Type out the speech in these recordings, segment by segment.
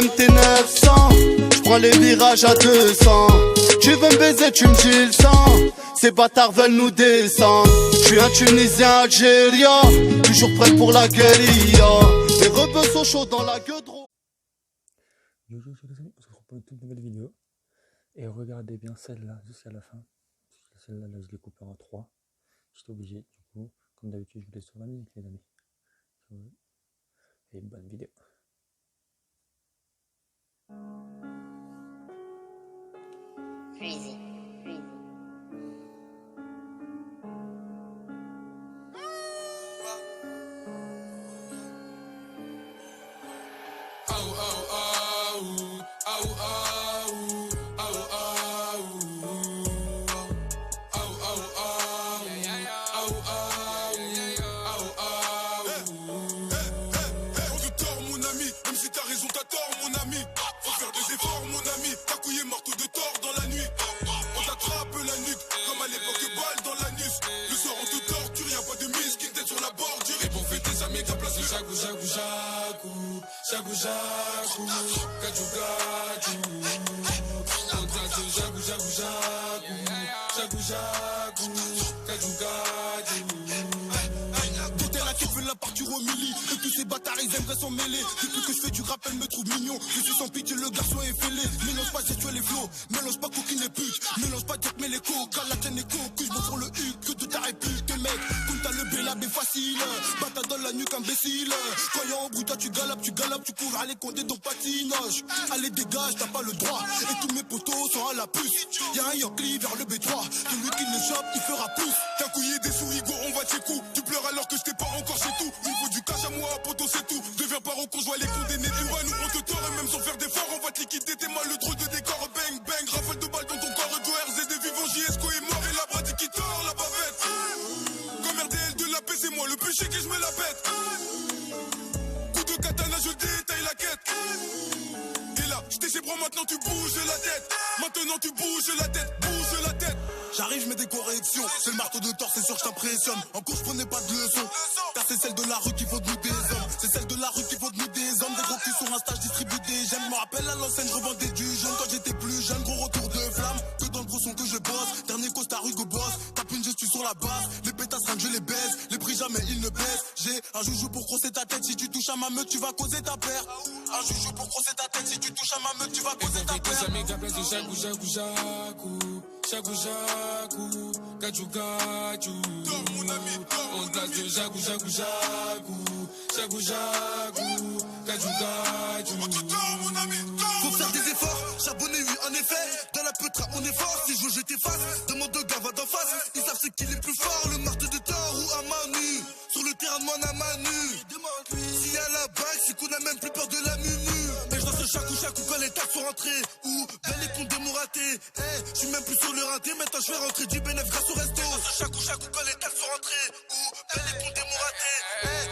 MT 900. J'prends les virages à 200. Tu veux me baiser, tu me dis le sang. Ces bâtards veulent nous descendre. J'suis un Tunisien algérien, toujours prêt pour la guérilla. Les rebeux sont chauds dans la gueule. Yo yo, c'est les amis, on se retrouve pour une toute nouvelle vidéo. Et regardez bien celle-là jusqu'à la fin. Celle-là, là, je l'ai coupée en 3. J'étais obligé, du coup, comme d'habitude, je vous laisse sur la musique, les amis. Et bonne vidéo. Freezy. Jagu jagu, gaju gaju. On danse de jagu jagu jagu, jagu jagu, gaju gaju. Tout est là qui veut la partir au milli. Et tous ces bâtards ils aimeraient s'en mêler. Depuis que je fais du rap elle me trouve mignon. Je suis sans pitié, le garçon est fêlé. Mélange pas gestuels les flots, mélange pas coquine et pute. Mélange pas Jack mais les coca, la tienne est cocu. Je me prends le huc que de ta réplique mec. Comme t'as le bélab est facile. Bata dans la nuque imbécile. Quand y'a en bruit toi tu galopes, tu cours à les condés donc patinage. Allez dégage, t'as pas le droit. Et tous mes potos sont à la puce. Y'a un Yankee vers le B3. Celui qui le chope, il fera plus. T'as couillé des souris, go, on va tes coups. Tu pleures alors que je t'ai pas encore chez tout. Il faut du cash à moi, poto, c'est tout. Deviens parent qu'on joue les condamnés. Tu vois, nous on te tord et même sans faire d'efforts, on va te liquider. T'es mal le drôle de décor. Bang, bang, rafale de balles dans ton corps. Joe RZ de vivant, JSCO est mort et la brady qui tord, la bavette. Comme RDL de la paix, c'est moi le péché que je me la pète. Coup de katana, je détaille la quête. Et là, j'étais chez bras, maintenant tu bouges la tête. Maintenant tu bouges la tête, bouge la tête. J'arrive, je mets des corrections. C'est le marteau de Thor, c'est sûr que je t'impressionne. En cours, je prenais pas de leçons. Car c'est celle de la rue qui faut de nous des hommes. C'est celle de la rue qui faut de nous des hommes. Des gros culs sur un stage, distribue des gemmes. Je me rappelle à l'ancienne, je revendais du jaune quand j'étais plus jeune. Gros retour de flamme. Que dans le gros son que je bosse. Dernier costard, Hugo Boss. Tape une gestu sur la base. Les pétasses ringues, je les baise. Les prix jamais, ils ne baissent. J'ai un joujou pour crosser ta tête. Si tu touches à ma meute, tu vas causer ta perte. Un joujou pour crosser ta tête. Si tu touches à ma meute, tu vas causer ta perte. Amis, ta place de jagu jagu jagu. Jagu jagu, gaju gaju. On place de jagu jagu jagu, jagu jagu, gaju gaju. Faut faire des efforts, charbonner oui en effet. Dans la peutra on est fort, si je veux je t'efface. Demande au gars va d'en face, ils savent c'est qui est plus fort. Le marteau de Thor ou à Manu. Sur le terrain de mon à Manu. S'il y a la bague, c'est qu'on a même plus peur de la munu. Mais je danse chaque quand les taxes sont rentrées. Ou belle les comptes de mon raté. Je suis même plus sur le rinté, maintenant je vais rentrer du bénéf grâce au resto. Chaque quand les taxes sont rentrées. Ou belle les comptes de mon raté.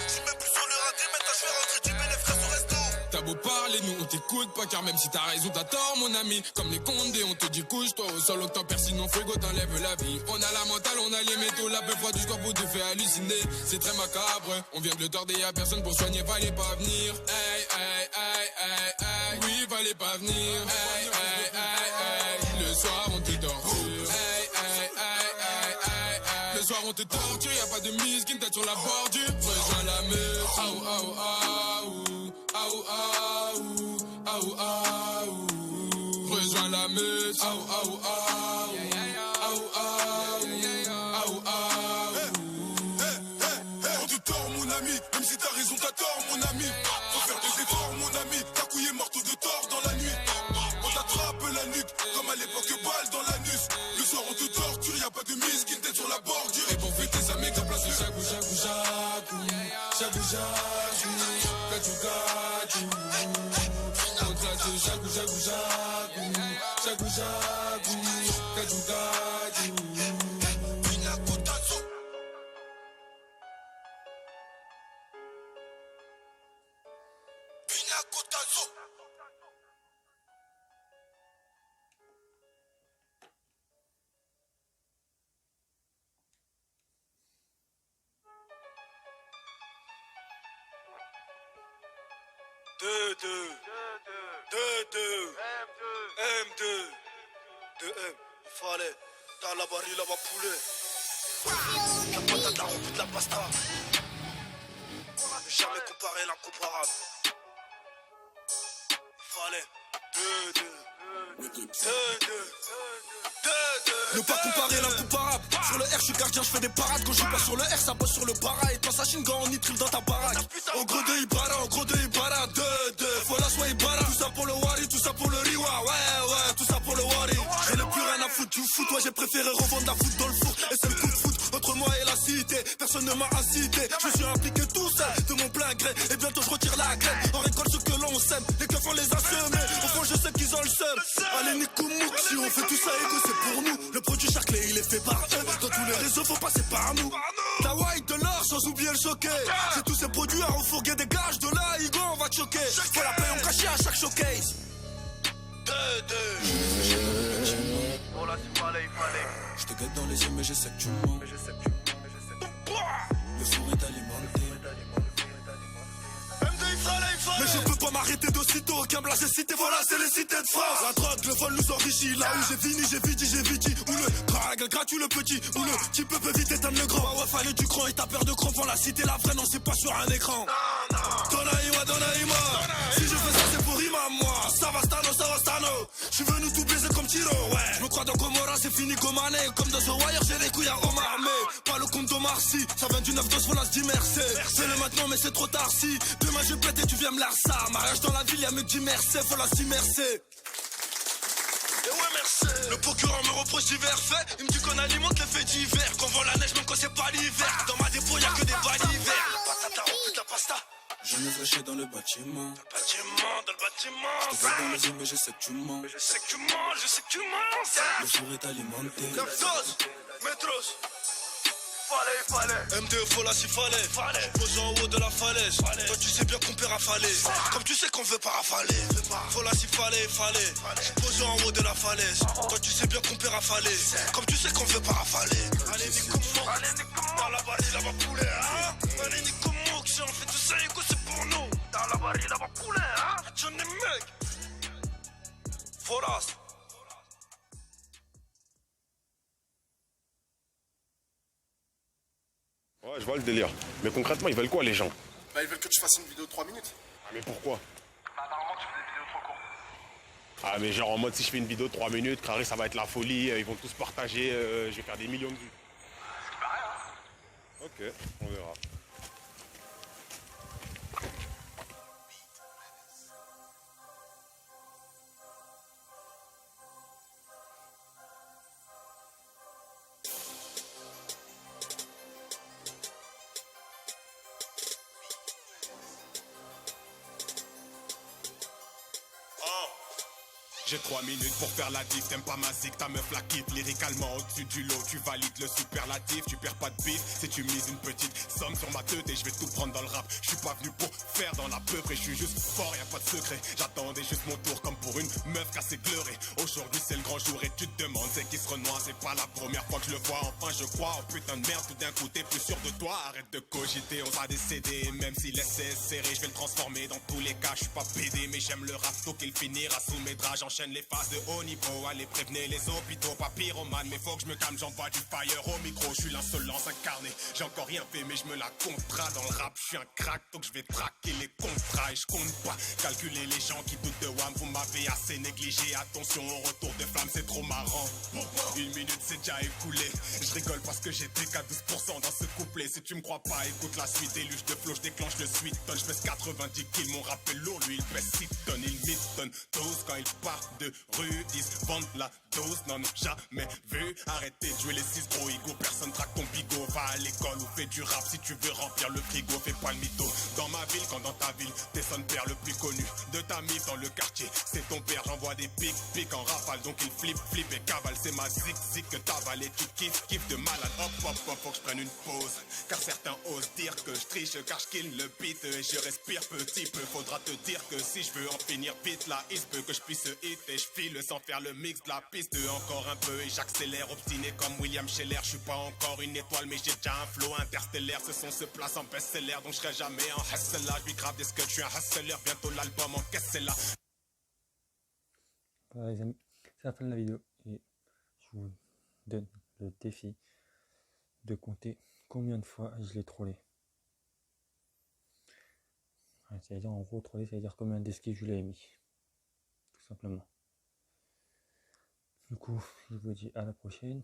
Je suis même plus sur le rinté, maintenant je vais rentrer du bénéf grâce au resto. T'as beau parler, nous on t'écoute pas, car même si t'as raison, t'as tort, mon ami. Comme les condés, on te dit couche-toi au sol, octobre, sinon frigo t'enlève la vie. On a la mentale, on a les métaux, la peu froide du corps te fait halluciner. C'est très macabre, on vient de le tordre, y'a personne pour soigner, fallait pas venir. Hey, hey, hey, hey, hey. Oui, fallait pas venir. Hey, hey, hey, hey. Le soir, on te torture. Hey, hey, hey, hey, hey, hey. Le soir, on te torture, y'a pas de mise qui me tête sur la bordure. Rejoins la meute. Aou, aou, aou. Aou, aou, aou, aou. Rejoins la meute. Aou, aou, aou. Aou, aou, aou, aou. On te tord, mon ami. Même si t'as raison, t'as tort, mon ami. Faut faire des efforts, mon ami. T'as couillé marteau de Thor dans la nuit. On t'attrape la nuque, comme à l'époque, balle dans l'anus. Le soir, on te torture, y'a pas de mise qui tête sur la bordure. Et pour fêter sa méga place de jagu, jagu, jagu. Jagu, jagu. Gaju, gaju. On place de jagu, jagu, jagu. Jagu, jagu. Gaju, gaju. Pina Cotazo. Pina Cotazo. Deux. M2, 2M, il fallait. Dans la barille, là-bas, poulet. La patate, la roue, de la pasta. Ne jamais comparer l'incomparable. Il fallait. 2-2. Ne pas comparer l'incomparable. Sur le R, je suis gardien, je fais des parades. Quand je suis pas sur le R, ça bosse sur le para. Et quand ça chine, quand on y triple dans ta baraque. En gros de Ibarra, 2-2. Voilà, soit Ibarra. Tout ça pour le Wari, tout ça pour le Riwa. Ouais, tout ça pour le Wari. Je n'ai plus rien à foutre du foot. Ouais, j'ai préféré revendre la foot dans le four. Et c'est le coup de foot entre moi et la cité. Personne ne m'a incité. Je me suis impliqué tout seul de mon plein gré. Et bientôt je retire la graine. On récolte ce que l'on sème. Les keufs on les a semés. Au fond, je sais qu'ils ont le seum. Allez, Nikomouk, si on fait tout ça et que c'est pour nous. Le produit Charclay, il est fait par eux. Dans tous les réseaux, faut passer par nous. La white de l'or, sans oublier le choqué. C'est tous ces produits à refourguer des gages de là. Igo, on va te choquer. Faut la payer en cachet à chaque showcase. 2-2. Oh là, il fallait. Je te guette dans les yeux, mais je sais que tu mens. Le four est alimenté. Mais je peux pas m'arrêter d'aussitôt. Aucun blasé cité, voilà, c'est les cités de France. La drogue, le vol nous enrichit. Là où j'ai fini, j'ai vidi. Où le crague, gratuit le petit. Où le petit peu peut vite éteindre le grand. Ouais, fallait du cran et t'as peur de cran. Pour la cité, la vraie, non, c'est pas sur un écran. Donaïma. Si je fais ça, c'est pour Rima, moi. Savastano. Je suis venu tout baiser comme Tiro, ouais. Je me crois dans Gomorra, c'est fini Gomane. Comme dans The Wire, j'ai les couilles à Omar. Mais pas le compte d'Omar Sy. Ça vient du 9-2, voilà, se dit merci. C'est le maintenant, mais c'est trop tard si. Demain, je pète et tu viens me larsa. Mariage dans la ville, y'a mieux que dit merci. Faut la s'immerser. Et ouais, merci. Le procureur me reproche divers faits. Il me dit qu'on alimente les faits divers. Qu'on vend la neige, même quand c'est pas l'hiver. Dans ma dépôt, y'a que des balivers. Patata, on de la pasta. Je me flashais dans le bâtiment. Dans le bâtiment. Je te regarde dans les yeux, mais je sais que tu mens. Le four est alimenté. Captos, Metros. Fallait. M2, faut là s'il fallait. Posé en haut de la falaise. Toi, tu sais bien qu'on peut rafaler. Comme tu sais qu'on veut pas rafaler. Faut là s'il fallait. Posé en haut de la falaise. Toi, tu sais bien qu'on peut rafaler. Comme tu sais qu'on veut pas rafaler. Allez, Nikomouk. Dans la barille, là-bas, poulet, hein. Allez, Nikomouk. Si on fait tout ça, écoute, c'est pour nous. Dans la barille, là-bas, poulet, hein. J'en ai mec. Foras. Ouais, je vois le délire. Mais concrètement, ils veulent quoi, les gens? Bah, ils veulent que tu fasses une vidéo de 3 minutes. Ah, mais pourquoi? Bah, normalement, tu fais des vidéos trop courtes. Ah, mais genre en mode, si je fais une vidéo de 3 minutes, carré, ça va être la folie, ils vont tous partager, je vais faire des millions de vues. C'est pareil, hein. Ok, on verra. J'ai 3 minutes pour faire la diff, t'aimes pas ma zig, ta meuf la quitte. Lyricalement au-dessus du lot, tu valides le superlatif. Tu perds pas de bif, si tu mises une petite somme sur ma tête et je vais tout prendre dans le rap. Je suis pas venu pour faire dans la peu près, je suis juste fort, y'a pas de secret. J'attendais juste mon tour comme pour une meuf cassée gleurée. Aujourd'hui c'est le grand jour et tu te demandes c'est qui se renoie. C'est pas la première fois que je le vois, enfin je crois. Oh putain de merde, tout d'un coup t'es plus sûr de toi. Arrête de cogiter, on sera décédé. Même si l'essai est serré, je vais le transformer dans tous les cas. Je suis pas pédé mais j'aime le rap, donc il finira sous mes draps. J'enchaîne les phases de haut niveau, allez prévenez les hôpitaux, pas pyromane, mais faut que je me calme, j'envoie du fire au micro, je suis l'insolence incarnée, j'ai encore rien fait mais je me la contrat dans le rap, je suis un crack, donc je vais traquer les contrats et je compte pas calculer les gens qui doutent de WAM, vous m'avez assez négligé, attention au retour de flamme, c'est trop marrant, 1 minute c'est déjà écoulé, je rigole parce que j'étais qu'à 12% dans ce couplet, si tu me crois pas, écoute la suite, éluge de flow, je déclenche le suite, je pèse 90 kills, mon rap est lourd, lui il pèse 6 tonnes, il mistonne tous quand il part de rue, 10 vendent la dose, non jamais vu, arrêtez de jouer les 6 gros ego, personne traque ton bigot, va à l'école ou fais du rap si tu veux remplir le frigo, fais pas le mytho, dans ma ville quand dans ta ville, t'es son père le plus connu, de ta mise dans le quartier, c'est ton père, j'envoie des pics en rafale, donc il flippe et cavale, c'est ma zig que t'avales et tu kiffes de malade, hop, faut que je prenne une pause, car certains osent dire que je triche, car je kill le beat, et je respire petit peu, faudra te dire que si je veux en finir vite, là, il se peut que je puisse hit et je file sans faire le mix de la piste, encore un peu et j'accélère, obstiné comme William Scheller, je suis pas encore une étoile, mais j'ai déjà un flow interstellaire, ce son se place en best-seller, donc je serai jamais en hustler, je lui grave des scuds, je suis un hustler, bientôt l'album en caisse, c'est là. Voilà les amis, c'est la fin de la vidéo et je vous donne le défi de compter combien de fois je l'ai trollé. Ouais, c'est-à-dire en gros trollé, c'est-à-dire combien d'esquives je l'ai émis. Tout simplement. Du coup, je vous dis à la prochaine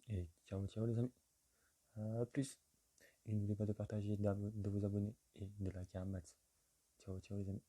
et ciao ciao les amis. À plus. Et n'oubliez pas de partager, de vous abonner et de liker un max. Ciao ciao les amis.